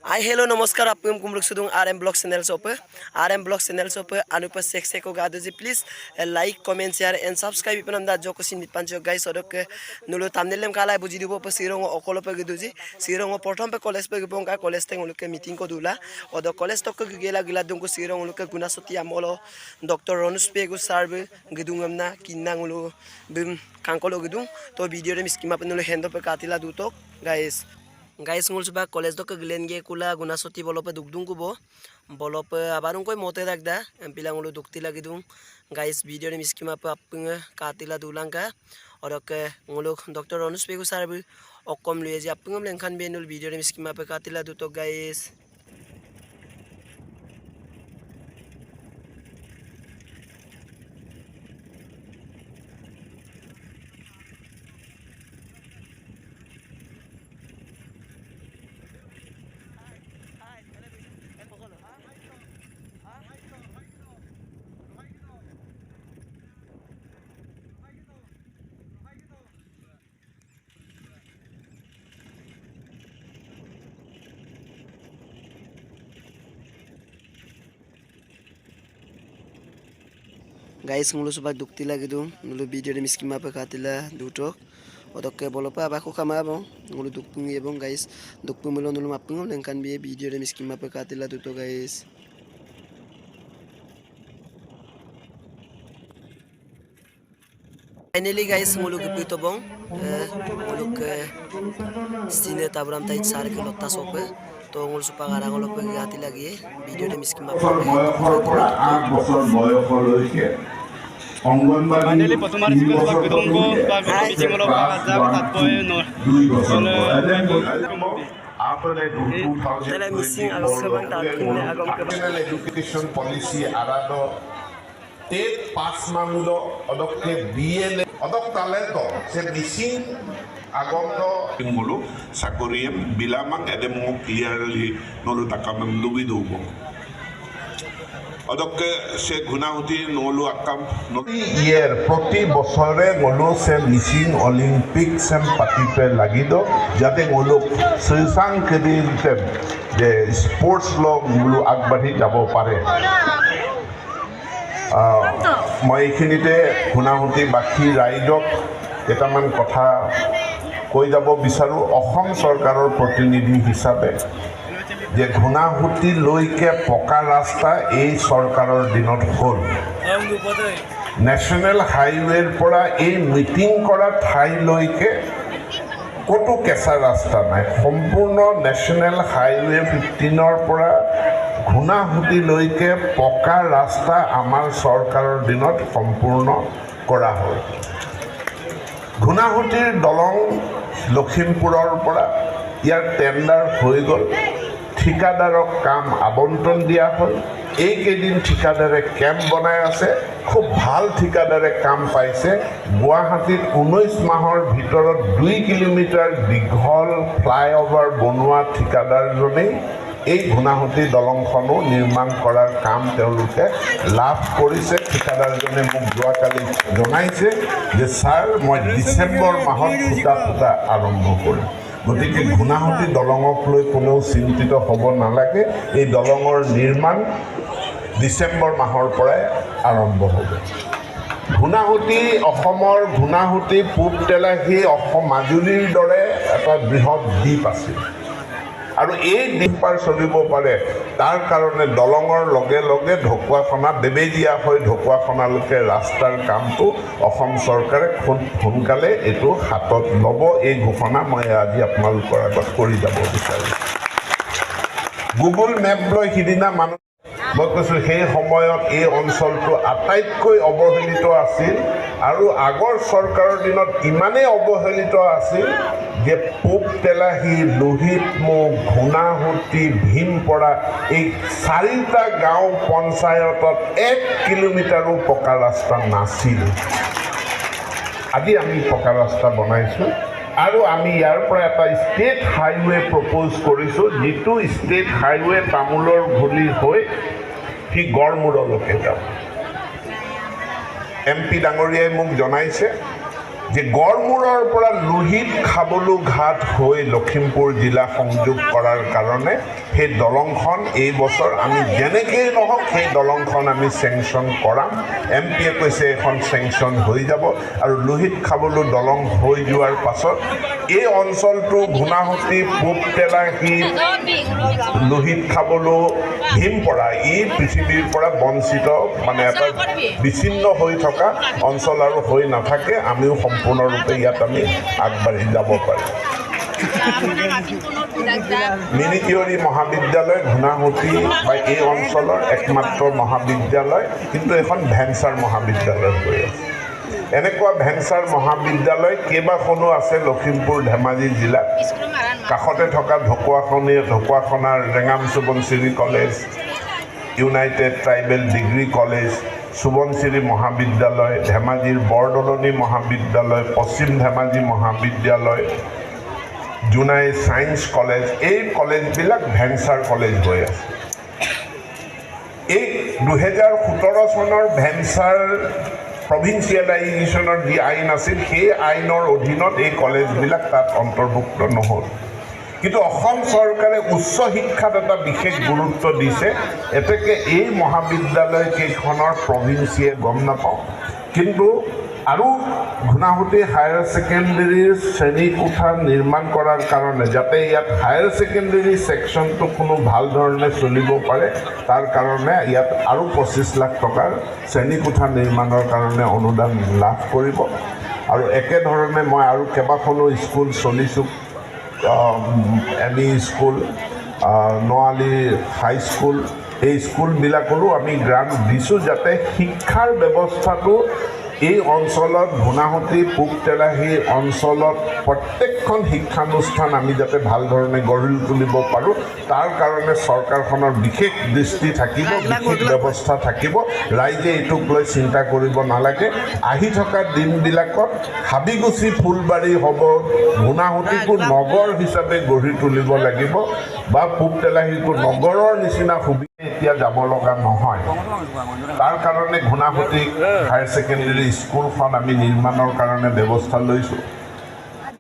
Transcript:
Hi, hello, namaskar. Apum kumruk sudung RM Blog channel sope. RM Blog channel sope. Anupa seko gado ji please like, comment, share and subscribe. Ipan amda joko sinit pancho guys. Odok nulu thumbnail kala buji dibo pe sirong okolo pe gidu ji. Sirong prothom pe college pe gibong ka college teng uluke meeting ko dula. Odok college tok gela gila dong ko sirong uluke guna soti amolo. Dr. Ronus pe gu sarbe gidung amna kinang ulu bim kankolo gidung. To video re miskima pe nulu hendo pe katila dutok guys. Guys ngul suba college dok glen ge kula guna soti bolope dugdung kubo bolope abarung koy mote dakda pilang ulu dukti lagi dung guys video ni miskima pa apung katila dulangka orok nguluk Dr. Ronus pegu sarbu okom luye ji apung lengkhan benul video ni miskima pa katila duto guys. Guys ngulu subak dukti lagi dung ngulu video ni miskima pa katila dutok odokke bolopa abako kama bong ngulu dukpung ye bong guys dukpung mulo nulu mapung lengkan bi video ni miskima pa katila duto guys. Finally guys ngulu gipito bong ngulu ke sine tabram tait sar ke lotta sope to ngulu supa garang ngulu pe gati lagi video ni miskima pa 8 বছর বয়সলৈকে Finally, Patumar Simas Bagudongo, Bagudongo, Chimolo, Bagazab, Tatboy, no. After the 2004 National Education Policy arado tet pass mangulo odokke BL odok talento se missing agondo ingulu sakuriem bilamang edemo clearly nolu takamam lubidugo অদকে সে গুণাহুতি নলু আকাম ইয়ার প্রতি বছরে গলো সে missing Olympic same পাতিতে লাগিব যাতে গলো সুইসাং কেদিনতে যে স্পোর্টস লগ গলো আগবাঢ়ি যাব পাৰে মই এইখিনিতে গুণাহুতি বাকী ৰাইজক কেইটামান কথা কৈ যাব বিচাৰোঁ অসম চৰকাৰৰ প্ৰতিনিধি হিচাপে যে ঘুণাহুতি লৈকে পকা ৰাস্তা এই চৰকাৰৰ দিনত হ'ল নেশ্যনেল হাইৱেৰ পৰা এই মিটিং কৰা ঠাইলৈকে ক'তো কেঁচা ৰাস্তা নাই সম্পূৰ্ণ নেশ্যনেল হাইৱে 15ৰ পৰা ঘুণাহুতিলৈকে পকা ৰাস্তা আমাৰ চৰকাৰৰ দিনত সম্পূৰ্ণ কৰা হ'ল ঘুণাহুতিৰ দলং লখিমপুৰৰ পৰা ইয়াৰ টেণ্ডাৰ হৈ গ'ল ঠিকাদাৰক কাম আবণ্টন দিয়া হ'ল এইকেইদিন ঠিকাদাৰে কেম্প বনাই আছে খুব ভাল ঠিকাদাৰে কাম পাইছে গুৱাহাটীত 19 মাহৰ ভিতৰত 2 কিলোমিটাৰ দীঘল ফ্লাইঅভাৰ বনোৱা ঠিকাদাৰজনেই এই ঘুণাহুতি দলংখনো নিৰ্মাণ কৰাৰ কাম তেওঁলোকে লাভ কৰিছে ঠিকাদাৰজনে মোক যোৱাকালি জনাইছে যে ছাৰ মই ডিচেম্বৰ মাহত ফুটা আৰম্ভ কৰিম গতিকে ঘুণাহুতি দলঙক লৈ কোনেও চিন্তিত হ'ব নালাগে এই দলঙৰ নিৰ্মাণ ডিচেম্বৰ মাহৰ পৰাই আৰম্ভ হ'ব ঘুণাহুতি অসমৰ ঘুণাহুতি পূব তেলাহী অসম মাজুলীৰ দৰে এটা বৃহৎ দ্বীপ আছিল আৰু এই দ্বীপৰ চলিব পাৰে তাৰ কাৰণে দলঙৰ লগে লগে ঢকুৱাখনা বেবেজীয়া হৈ ঢকুৱাখনালৈকে ৰাস্তাৰ কামটো অসম চৰকাৰে খুব সোনকালে এইটো হাতত ল'ব এই ঘোষণা মই আজি আপোনালোকৰ আগত কৰি যাব বিচাৰোঁ গুগল মেপ লৈ সিদিনা মানুহ মই কৈছোঁ সেই সময়ত এই অঞ্চলটো আটাইতকৈ অৱহেলিত আছিল আৰু আগৰ চৰকাৰৰ দিনত ইমানেই অৱহেলিত আছিল যে পূব তেলাহী লোহিতমুখ ঘুণাহুতি ভীমপৰা এই 4টা গাঁও পঞ্চায়তত 1 কিলোমিটাৰো পকা ৰাস্তা নাছিল আজি আমি পকা ৰাস্তা বনাইছোঁ আৰু আমি ইয়াৰ পৰা এটা ষ্টেট হাইৱে প্ৰপ'জ কৰিছোঁ যিটো ষ্টেট হাইৱে তামোলৰ ঘুলি হৈ সি গড়মূৰলৈকে যাব MP ডাঙৰীয়াই মোক জনাইছে যে গড়মূৰৰ পৰা লোহিত খাবলো ঘাট হৈ লখিমপুৰ জিলা সংযোগ কৰাৰ কাৰণে সেই দলংখন এই বছৰ আমি যেনেকেই নহওক সেই দলংখন আমি চেংচন কৰাম এমপিয়ে কৈছে এখন চেংচন হৈ যাব আৰু লোহিত খাবলো দলং হৈ যোৱাৰ পাছত এই অঞ্চলটো ঘুনাসুতি পূব তেলাহী লোহিত খাবলো ভীমপৰা ই পৃথিৱীৰ পৰা বঞ্চিত মানে এটা বিচ্ছিন্ন হৈ থকা অঞ্চল আৰু হৈ নাথাকে আমিও সম্পূৰ্ণৰূপে ইয়াত আমি আগবাঢ়ি যাব পাৰিম মিনিকিয়ৰী মহাবিদ্যালয় ঘুনাসুতি বা এই অঞ্চলৰ একমাত্ৰ মহাবিদ্যালয় কিন্তু এখন ভেঞ্চাৰ মহাবিদ্যালয় হৈ আছে এনেকুৱা ভেঞ্চাৰ মহাবিদ্যালয় কেইবাখনো আছে লখিমপুৰ ধেমাজি জিলাত কাষতে থকা ঢকুৱাখনাৰ Rengam Subansiri college united tribal degree college Subansiri মহাবিদ্যালয় ধেমাজিৰ বৰদলনি মহাবিদ্যালয় পশ্চিম ধেমাজি মহাবিদ্যালয় জোনাই ছায়েন্স কলেজ এই কলেজবিলাক ভেঞ্চাৰ কলেজ হৈ আছে এই 2017 চনৰ ভেঞ্চাৰ প্ৰভিন্সিয়েলাইজেশ্যনৰ যি আইন আছিল সেই আইনৰ অধীনত এই কলেজবিলাক তাত অন্তৰ্ভুক্ত নহ'ল কিন্তু অসম চৰকাৰে উচ্চ শিক্ষাত এটা বিশেষ গুৰুত্ব দিছে এতেকে এই মহাবিদ্যালয় কেইখনৰ প্ৰভিন্সিয়ে গম নাপাওঁ কিন্তু আৰু ঘুনাসুতি হায়াৰ ছেকেণ্ডেৰীৰ শ্ৰেণীকোঠা নিৰ্মাণ কৰাৰ কাৰণে যাতে ইয়াত হায়াৰ ছেকেণ্ডেৰী ছেকশ্যনটো কোনো ভাল ধৰণে চলিব পাৰে তাৰ কাৰণে ইয়াত আৰু 25 লাখ টকাৰ শ্ৰেণীকোঠা নিৰ্মাণৰ কাৰণে অনুদান লাভ কৰিব আৰু একেধৰণে মই আৰু কেইবাখনো স্কুল চলিছোঁ এম ই স্কুল নআলি হাইস্কুল এই স্কুলবিলাকৰো আমি গ্ৰাণ্ট দিছোঁ যাতে শিক্ষাৰ ব্যৱস্থাটো এই অঞ্চলত ঘুনাসুতি পূব তেলাহী অঞ্চলত প্ৰত্যেকখন শিক্ষানুষ্ঠান আমি যাতে ভাল ধৰণে গঢ়ি তুলিব পাৰোঁ তাৰ কাৰণে চৰকাৰখনৰ বিশেষ দৃষ্টি থাকিব বিশেষ ব্যৱস্থা থাকিব ৰাইজে এইটোক লৈ চিন্তা কৰিব নালাগে আহি থকা দিনবিলাকত হাবিগুচি ফুলবাৰী হ'ব ঘুনাসুতিকো নগৰ হিচাপে গঢ়ি তুলিব লাগিব বা পূব তেলাহীকো নগৰৰ নিচিনা সুবিধা এতিয়া যাব লগা নহয় তাৰ কাৰণে ঘুনাসুতি হায়াৰ ছেকেণ্ডেৰী স্কুলখন আমি নিৰ্মাণৰ কাৰণে ব্যৱস্থা লৈছোঁ